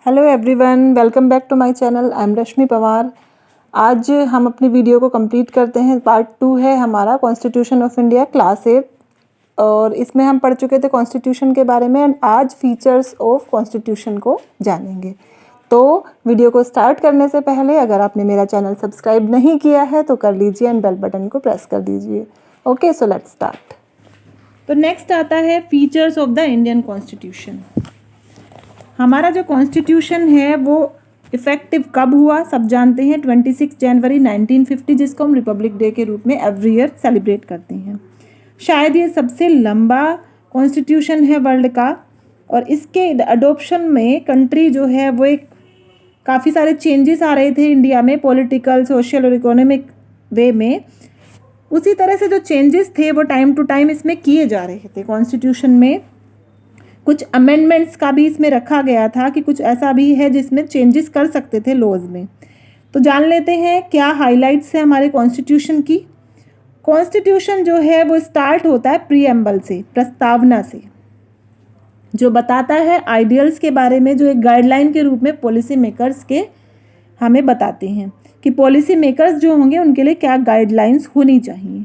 Hello everyone, welcome back to my channel. I am Rashmi Pawar. आज हम अपनी वीडियो को कंप्लीट करते हैं। पार्ट 2 है हमारा कॉन्स्टिट्यूशन ऑफ इंडिया क्लास 8 और इसमें हम पढ़ चुके थे कॉन्स्टिट्यूशन के बारे में एंड आज फीचर्स ऑफ कॉन्स्टिट्यूशन को जानेंगे। तो वीडियो को स्टार्ट करने से पहले अगर आपने मेरा चैनल सब्सक्राइब नहीं किया है तो कर लीजिए एंड बेल बटन को प्रेस कर दीजिए। Okay, so let's start. तो नेक्स्ट आता है features of the Indian constitution. हमारा जो कॉन्स्टिट्यूशन है वो इफ़ेक्टिव कब हुआ सब जानते हैं, 26 जनवरी 1950, जिसको हम रिपब्लिक डे के रूप में एवरी ईयर सेलिब्रेट करते हैं। शायद ये सबसे लंबा कॉन्स्टिट्यूशन है वर्ल्ड का और इसके अडोप्शन में कंट्री जो है वो एक काफ़ी सारे चेंजेस आ रहे थे इंडिया में, पॉलिटिकल, सोशल और इकोनॉमिक वे में। उसी तरह से जो चेंजेस थे वो टाइम टू टाइम इसमें किए जा रहे थे। कॉन्स्टिट्यूशन में कुछ अमेंडमेंट्स का भी इसमें रखा गया था कि कुछ ऐसा भी है जिसमें चेंजेस कर सकते थे लॉज में। तो जान लेते हैं क्या हाइलाइट्स है हमारे कॉन्स्टिट्यूशन की। कॉन्स्टिट्यूशन जो है वो स्टार्ट होता है प्रीएम्बल से, प्रस्तावना से, जो बताता है आइडियल्स के बारे में, जो एक गाइडलाइन के रूप में पॉलिसी मेकर्स के हमें बताते हैं कि पॉलिसी मेकर्स जो होंगे उनके लिए क्या गाइडलाइंस होनी चाहिए।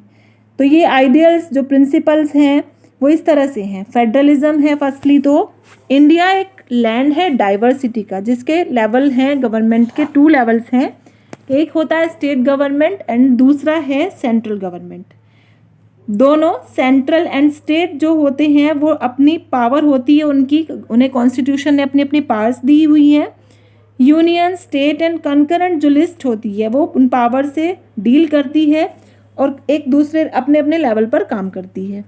तो ये आइडियल्स जो प्रिंसिपल्स हैं वो इस तरह से हैं। फेडरलिज्म है फर्स्टली, तो इंडिया एक लैंड है डाइवर्सिटी का, जिसके लेवल हैं गवर्नमेंट के 2 लेवल्स हैं। एक होता है स्टेट गवर्नमेंट एंड दूसरा है सेंट्रल गवर्नमेंट। दोनों सेंट्रल एंड स्टेट जो होते हैं वो अपनी पावर होती है उनकी, उन्हें कॉन्स्टिट्यूशन ने अपनी अपनी पावर्स दी हुई हैं। यूनियन, स्टेट एंड कंकरेंट जो लिस्ट होती है वो उन पावर से डील करती है और एक दूसरे अपने अपने लेवल पर काम करती है।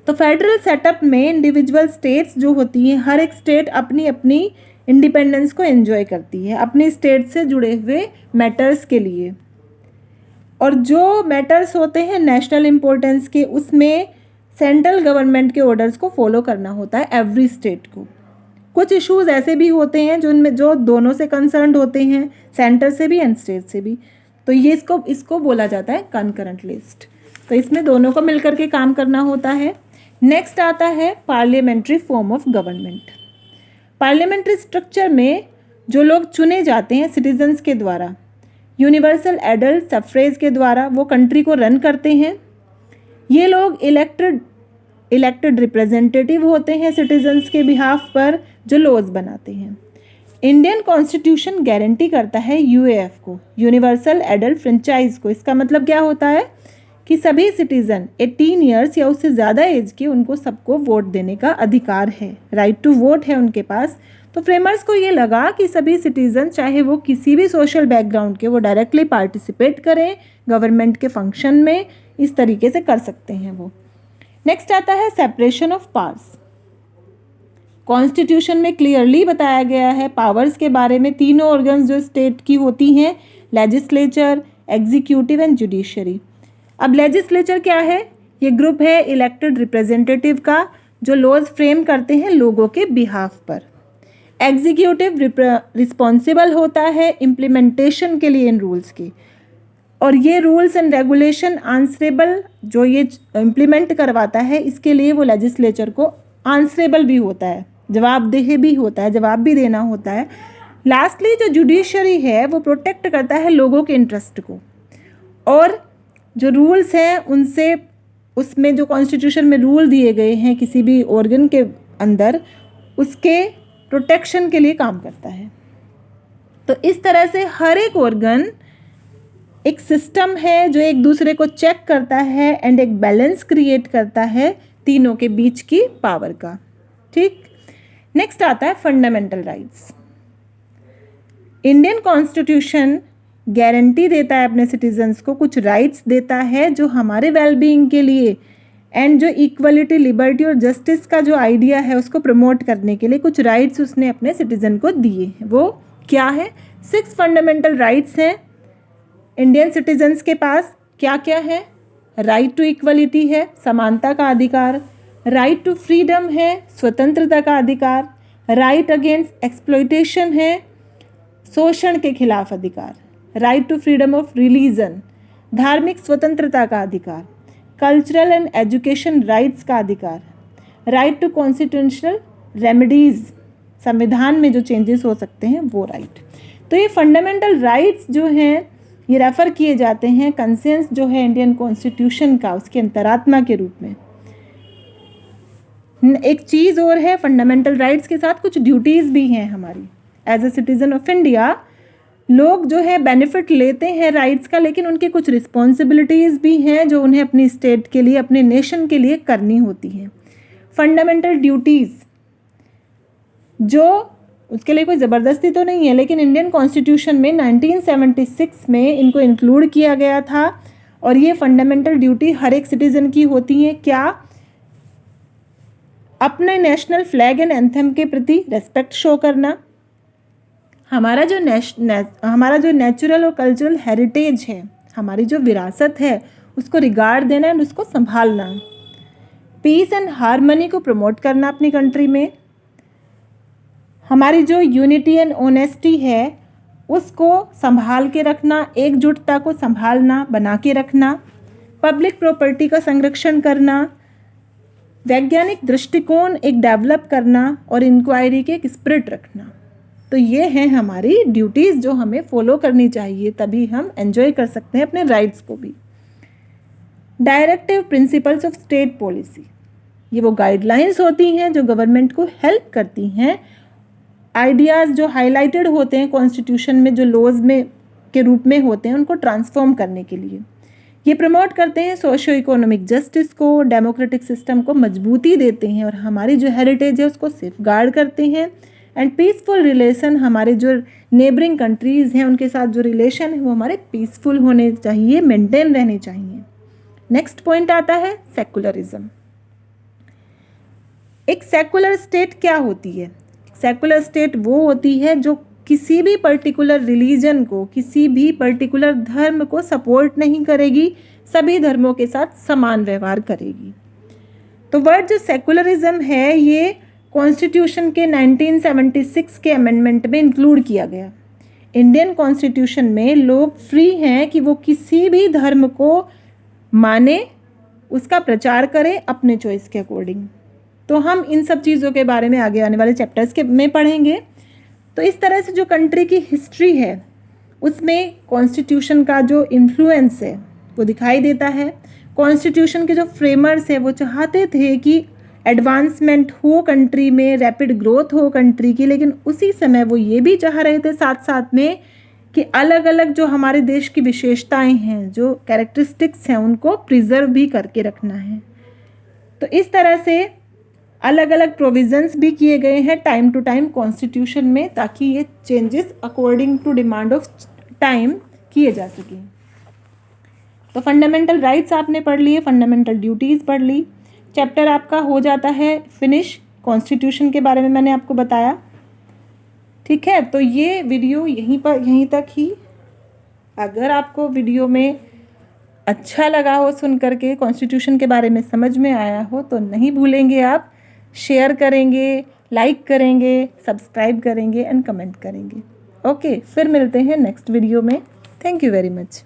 तो फेडरल सेटअप में इंडिविजुअल स्टेट्स जो होती हैं, हर एक स्टेट अपनी अपनी इंडिपेंडेंस को एंजॉय करती है अपनी स्टेट से जुड़े हुए मैटर्स के लिए। और जो मैटर्स होते हैं नेशनल इम्पोर्टेंस के, उसमें सेंट्रल गवर्नमेंट के ऑर्डर्स को फॉलो करना होता है एवरी स्टेट को। कुछ इश्यूज ऐसे भी होते हैं जिनमें जो दोनों से कंसर्न्ड होते हैं, सेंटर से भी एंड स्टेट से भी। तो ये इसको बोला जाता है कंकरेंट लिस्ट। तो इसमें दोनों को मिलकर के काम करना होता है। नेक्स्ट आता है parliamentary form of government. Parliamentary structure में जो लोग चुने जाते हैं सिटीजन्स के द्वारा, यूनिवर्सल एडल्ट सफ्रेज के द्वारा, वो कंट्री को रन करते हैं। ये लोग इलेक्टेड रिप्रेजेंटेटिव होते हैं सिटीजन्स के बिहाफ पर, जो लॉज बनाते हैं। इंडियन कॉन्स्टिट्यूशन गारंटी करता है यूएएफ को, यूनिवर्सल एडल्ट फ्रेंचाइज को। इसका मतलब क्या होता है कि सभी सिटीज़न 18 ईयर्स या उससे ज़्यादा एज के, उनको सबको वोट देने का अधिकार है, राइट टू वोट है उनके पास। तो फ्रेमर्स को ये लगा कि सभी सिटीज़न, चाहे वो किसी भी सोशल बैकग्राउंड के, वो डायरेक्टली पार्टिसिपेट करें गवर्नमेंट के फंक्शन में, इस तरीके से कर सकते हैं वो। नेक्स्ट आता है सेपरेशन ऑफ पावर्स। कॉन्स्टिट्यूशन में क्लियरली बताया गया है पावर्स के बारे में। तीनों ऑर्गन्स जो स्टेट की होती हैं, लेजिस्लेचर, एग्जीक्यूटिव एंड जुडिशरी। अब लेजिस्लेचर क्या है? ये ग्रुप है इलेक्टेड रिप्रेजेंटेटिव का, जो लॉज फ्रेम करते हैं लोगों के बिहाफ पर। एग्जीक्यूटिव रिस्पॉन्सिबल होता है इम्प्लीमेंटेशन के लिए इन रूल्स की, और ये रूल्स एंड रेगुलेशन आंसरेबल, जो ये इम्प्लीमेंट करवाता है, इसके लिए वो लेजिस्लेचर को आंसरेबल भी होता है, जवाबदेह भी होता है, जवाब भी देना होता है। लास्टली जो जुडिशरी है वो प्रोटेक्ट करता है लोगों के इंटरेस्ट को, और जो रूल्स हैं उनसे, उसमें जो कॉन्स्टिट्यूशन में रूल दिए गए हैं किसी भी ऑर्गन के अंदर, उसके प्रोटेक्शन के लिए काम करता है। तो इस तरह से हर एक ऑर्गन एक सिस्टम है जो एक दूसरे को चेक करता है एंड एक बैलेंस क्रिएट करता है तीनों के बीच की पावर का। ठीक, नेक्स्ट आता है fundamental rights. Indian constitution guarantee देता है अपने सिटीजन्स को, कुछ राइट्स देता है जो हमारे वेलबींग के लिए, एंड जो इक्वलिटी, लिबर्टी और जस्टिस का जो आइडिया है उसको प्रमोट करने के लिए कुछ राइट्स उसने अपने सिटीजन को दिए हैं। वो क्या है? 6 फंडामेंटल राइट्स हैं इंडियन सिटीजन्स के पास। क्या क्या है? राइट टू इक्वलिटी है, समानता का अधिकार। राइट टू फ्रीडम है, स्वतंत्रता का अधिकार। राइट अगेंस्ट एक्सप्लॉयटेशन है, शोषण के खिलाफ अधिकार। Right to freedom of religion, धार्मिक स्वतंत्रता का अधिकार। कल्चरल एंड एजुकेशन राइट्स का अधिकार। राइट टू कॉन्स्टिट्यूशनल रेमेडीज़, संविधान में जो चेंजेस हो सकते हैं वो राइट। तो ये फंडामेंटल राइट्स जो हैं ये रेफ़र किए जाते हैं कंसेंस जो है इंडियन कॉन्स्टिट्यूशन का, उसके अंतरात्मा के रूप में। एक चीज़ और है, फंडामेंटल राइट्स के साथ कुछ ड्यूटीज़ भी हैं हमारी as a citizen of India. लोग जो है बेनिफिट लेते हैं राइट्स का, लेकिन उनकी कुछ रिस्पॉन्सिबिलिटीज़ भी हैं जो उन्हें अपनी स्टेट के लिए, अपने नेशन के लिए करनी होती हैं। फंडामेंटल ड्यूटीज़ जो उसके लिए कोई ज़बरदस्ती तो नहीं है, लेकिन इंडियन कॉन्स्टिट्यूशन में 1976 में इनको इंक्लूड किया गया था। और ये फंडामेंटल ड्यूटी हर एक सिटीज़न की होती है। क्या? अपने नेशनल फ्लैग एंड एंथम के प्रति रेस्पेक्ट शो करना, हमारा जो नेचुरल और कल्चरल हेरिटेज है, हमारी जो विरासत है उसको रिगार्ड देना एंड उसको संभालना, पीस एंड हार्मनी को प्रमोट करना अपनी कंट्री में, हमारी जो यूनिटी एंड ऑनेस्टी है उसको संभाल के रखना, एकजुटता को संभालना, बना के रखना, पब्लिक प्रॉपर्टी का संरक्षण करना, वैज्ञानिक दृष्टिकोण एक डेवलप करना और इंक्वायरी के एक स्पिरिट रखना। तो ये हैं हमारी ड्यूटीज़ जो हमें फॉलो करनी चाहिए, तभी हम एंजॉय कर सकते हैं अपने राइट्स को भी। Directive principles of state policy, ये वो गाइडलाइंस होती हैं जो गवर्नमेंट को हेल्प करती हैं आइडियाज़ जो हाईलाइटेड होते हैं कॉन्स्टिट्यूशन में, जो लॉज में के रूप में होते हैं, उनको ट्रांसफॉर्म करने के लिए। ये प्रमोट करते हैं सोशियो इकोनॉमिक जस्टिस को, डेमोक्रेटिक सिस्टम को मजबूती देते हैं और हमारी जो हेरिटेज है उसको सेफगार्ड करते हैं। एंड पीसफुल रिलेशन, हमारे जो नेबरिंग कंट्रीज़ हैं उनके साथ जो रिलेशन है वो हमारे पीसफुल होने चाहिए, मेंटेन रहने चाहिए। नेक्स्ट पॉइंट आता है सेकुलरिज्म। एक सेकुलर स्टेट क्या होती है? सेकुलर स्टेट वो होती है जो किसी भी पर्टिकुलर रिलीजन को, किसी भी पर्टिकुलर धर्म को सपोर्ट नहीं करेगी, सभी धर्मों के साथ समान व्यवहार करेगी। तो वर्ड जो सेकुलरिज्म है ये कॉन्स्टिट्यूशन के 1976 के अमेंडमेंट में इंक्लूड किया गया। इंडियन कॉन्स्टिट्यूशन में लोग फ्री हैं कि वो किसी भी धर्म को माने, उसका प्रचार करें अपने चॉइस के अकॉर्डिंग। तो हम इन सब चीज़ों के बारे में आगे आने वाले चैप्टर्स के में पढ़ेंगे। तो इस तरह से जो कंट्री की हिस्ट्री है उसमें कॉन्स्टिट्यूशन का जो इन्फ्लुएंस है वो दिखाई देता है। कॉन्स्टिट्यूशन के जो फ्रेमर्स है वो चाहते थे कि एडवांसमेंट हो कंट्री में, रैपिड ग्रोथ हो कंट्री की, लेकिन उसी समय वो ये भी चाह रहे थे साथ साथ में कि अलग अलग जो हमारे देश की विशेषताएं हैं, जो कैरेक्टरिस्टिक्स हैं, उनको प्रिजर्व भी करके रखना है। तो इस तरह से अलग अलग प्रोविजंस भी किए गए हैं टाइम टू टाइम कॉन्स्टिट्यूशन में, ताकि ये changes according to demand of time किए जा सकें। तो फंडामेंटल राइट्स आपने पढ़ लिए, फंडामेंटल ड्यूटीज़ पढ़ ली, चैप्टर आपका हो जाता है फिनिश। कॉन्स्टिट्यूशन के बारे में मैंने आपको बताया, ठीक है। तो ये वीडियो यहीं तक ही। अगर आपको वीडियो में अच्छा लगा हो सुन करके, कॉन्स्टिट्यूशन के बारे में समझ में आया हो, तो नहीं भूलेंगे आप शेयर करेंगे, लाइक करेंगे, सब्सक्राइब करेंगे एंड कमेंट करेंगे। ओके, फिर मिलते हैं नेक्स्ट वीडियो में। Thank you very much.